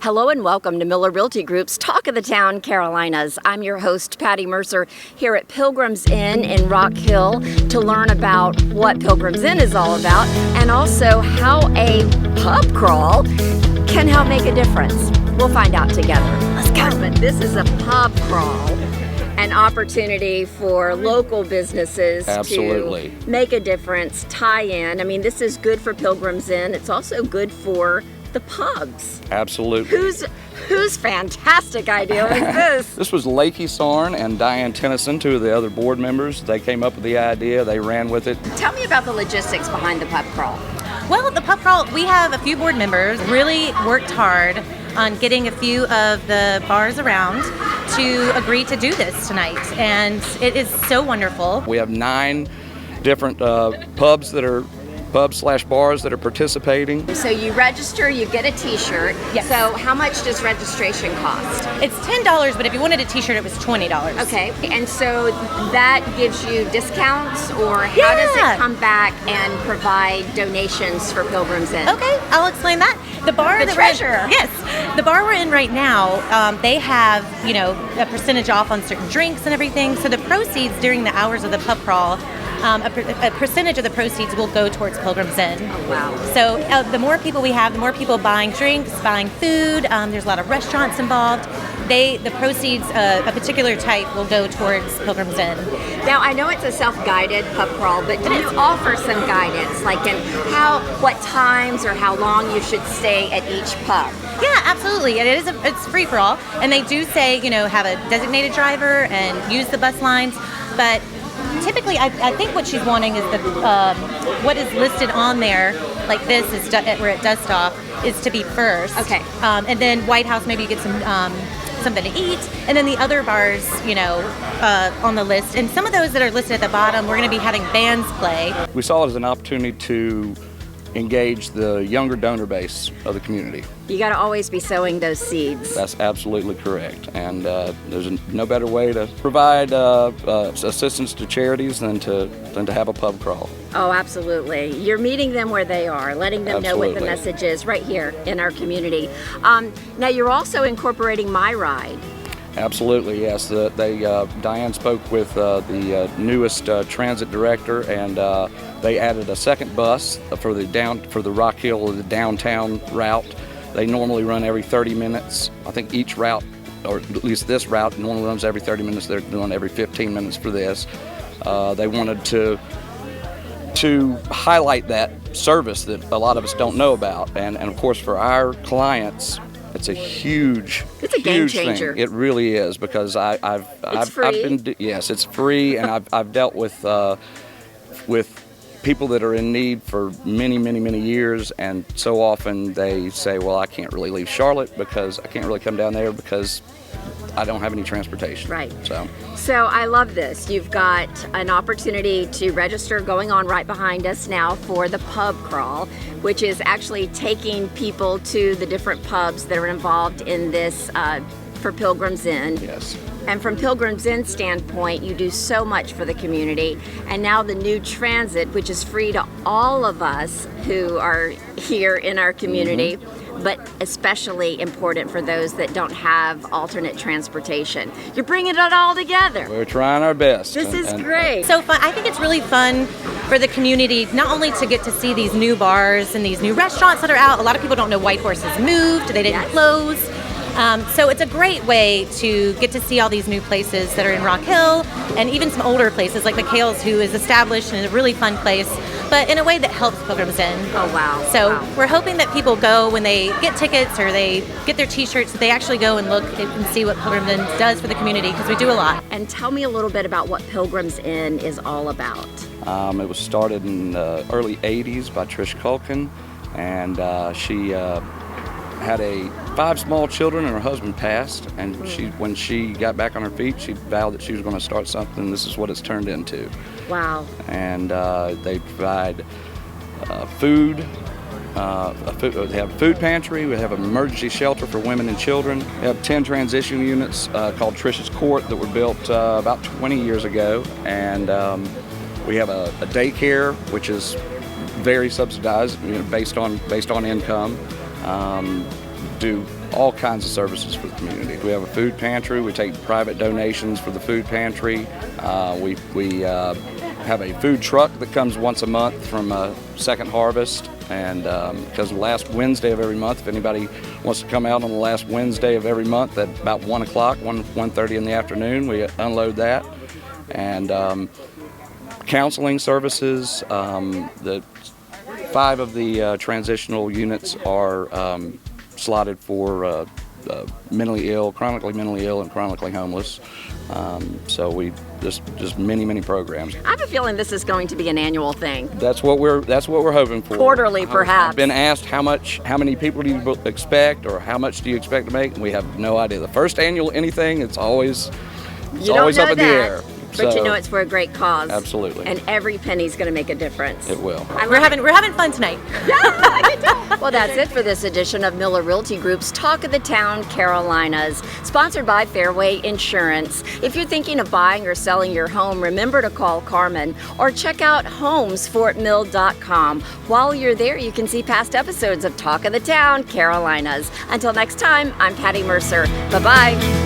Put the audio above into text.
Hello and welcome to Moeller Realty Group's Talk of the Town Carolinas. I'm your host, Patti Mercer, here at Pilgrims Inn in Rock Hill to learn about what Pilgrims Inn is all about and also how a pub crawl can help make a difference. We'll find out together. Let's go. But this is a pub crawl, an opportunity for local businesses Absolutely. to make a difference, tie in. I mean, this is good for Pilgrims Inn. It's also good for the pubs. Absolutely. Whose fantastic idea was this? This was Lakey Sarn and Diane Tennyson, two of the other board members. They came up with the idea, they ran with it. Tell me about the logistics behind the pub crawl. Well, the pub crawl, we have a few board members really worked hard on getting a few of the bars around to agree to do this tonight, and it is so wonderful. We have 9 different pubs/bars that are participating. So you register, you get a t-shirt. Yes. So how much does registration cost? It's $10, but if you wanted a t-shirt, it was $20. Okay, and so that gives you discounts, or how does it come back and provide donations for Pilgrims Inn? Okay, I'll explain that. The bar, The treasurer. Yes, the bar we're in right now, they have, a percentage off on certain drinks and everything. So the proceeds during the hours of the pub crawl, a percentage of the proceeds will go towards Pilgrims Inn. Oh, wow. So the more people we have, the more people buying drinks, buying food. There's a lot of restaurants involved. The proceeds, a particular type, will go towards Pilgrims Inn. Now, I know it's a self-guided pub crawl, but do you offer some guidance, like in what times or how long you should stay at each pub? Yeah, absolutely. It's free for all, and they do say have a designated driver and use the bus lines, but typically, I think what she's wanting is what is listed on there, like this is we're at Dust Off, is to be first. Okay. And then White House, maybe you get something to eat, and then the other bars, on the list. And some of those that are listed at the bottom, we're going to be having bands play. We saw it as an opportunity to engage the younger donor base of the community. You got to always be sowing those seeds. That's absolutely correct. And there's no better way to provide assistance to charities than to have a pub crawl. Oh, absolutely. You're meeting them where they are, letting them know what the message is right here in our community. Now, you're also incorporating My Ride. Absolutely, yes. Diane spoke with the newest transit director, and they added a second bus for the Rock Hill, the downtown route. They normally run every 30 minutes. I think each route, or at least this route, normally runs every 30 minutes. They're doing every 15 minutes for this. They wanted to highlight that service that a lot of us don't know about, and of course for our clients, it's a huge game changer. Thing. It really is, because It's free. Yes, it's free, and I've dealt with people that are in need for many years, and so often they say, well, I can't really leave Charlotte because I can't really come down there because I don't have any transportation. Right. So I love this. You've got an opportunity to register going on right behind us now for the pub crawl, which is actually taking people to the different pubs that are involved in this for Pilgrims Inn. yes. And from Pilgrims Inn standpoint, you do so much for the community. And now the new transit, which is free to all of us who are here in our community, but especially important for those that don't have alternate transportation. You're bringing it all together. We're trying our best. This is great. So fun. I think it's really fun for the community, not only to get to see these new bars and these new restaurants that are out. A lot of people don't know White Horse has moved. They didn't close. So it's a great way to get to see all these new places that are in Rock Hill, and even some older places like McHale's, who is established and a really fun place, but in a way that helps Pilgrims Inn. Oh, wow. So Wow. we're hoping that people go when they get tickets or they get their t-shirts, that they actually go and look and see what Pilgrims Inn does for the community, because we do a lot. And tell me a little bit about what Pilgrims Inn is all about. It was started in the early 80s by Trish Culkin, and she had 5 small children, and her husband passed, and when she got back on her feet, she vowed that she was going to start something. This is what it's turned into. Wow. And they provide food. They have a food pantry. We have an emergency shelter for women and children. We have 10 transition units called Trish's Court that were built about 20 years ago, and we have a daycare, which is very subsidized, based on income. Do all kinds of services for the community. We have a food pantry. We take private donations for the food pantry. We have a food truck that comes once a month from Second Harvest, and because last Wednesday of every month, if anybody wants to come out on the last Wednesday of every month at about 1 o'clock, 1:30 in the afternoon, we unload that. And counseling services, the 5 of the transitional units are slotted for mentally ill, chronically mentally ill, and chronically homeless. So we just many programs. I have a feeling this is going to be an annual thing. That's what we're hoping for. Quarterly, perhaps. I've been asked how many people do you expect, or how much do you expect to make, and we have no idea. The first annual anything, it's always up in the air. But you know it's for a great cause. Absolutely. And every penny's going to make a difference. It will. We're having fun tonight. Well, that's it for this edition of Moeller Realty Group's Talk of the Town Carolinas, sponsored by Fairway Insurance. If you're thinking of buying or selling your home, remember to call Carmen or check out homesfortmill.com. While you're there, you can see past episodes of Talk of the Town Carolinas. Until next time, I'm Patti Mercer. Bye-bye.